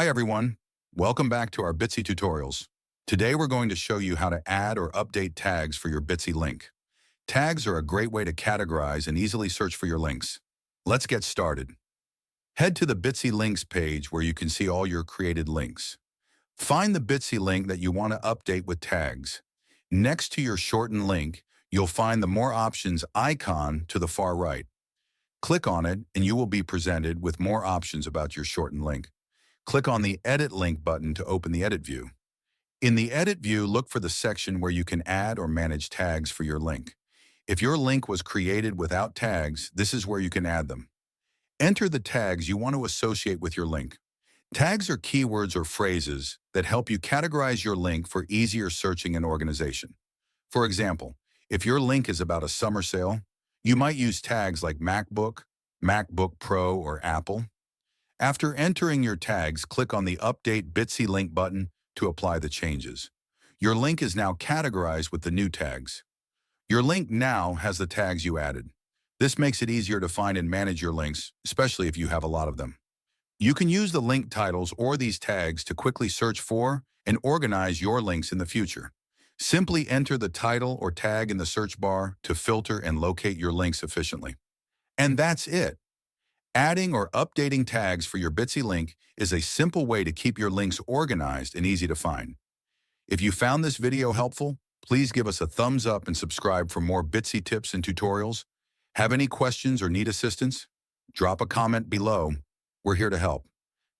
Hi everyone, welcome back to our Bitsy tutorials. Today we're going to show you how to add or update tags for your Bitsy link. Tags are a great way to categorize and easily search for your links. Let's get started. Head to the Bitsy Links page where you can see all your created links. Find the Bitsy link that you want to update with tags. Next to your shortened link, you'll find the More Options icon to the far right. Click on it and you will be presented with more options about your shortened link. Click on the Edit Link button to open the Edit view. In the Edit view, look for the section where you can add or manage tags for your link. If your link was created without tags, this is where you can add them. Enter the tags you want to associate with your link. Tags are keywords or phrases that help you categorize your link for easier searching and organization. For example, if your link is about a summer sale, you might use tags like MacBook, MacBook Pro, or Apple. After entering your tags, click on the Update Bitsy Link button to apply the changes. Your link is now categorized with the new tags. Your link now has the tags you added. This makes it easier to find and manage your links, especially if you have a lot of them. You can use the link titles or these tags to quickly search for and organize your links in the future. Simply enter the title or tag in the search bar to filter and locate your links efficiently. And that's it. Adding or updating tags for your Bitsy link is a simple way to keep your links organized and easy to find. If you found this video helpful, please give us a thumbs up and subscribe for more Bitsy tips and tutorials. Have any questions or need assistance? Drop a comment below. We're here to help.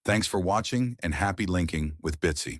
Thanks for watching and happy linking with Bitsy.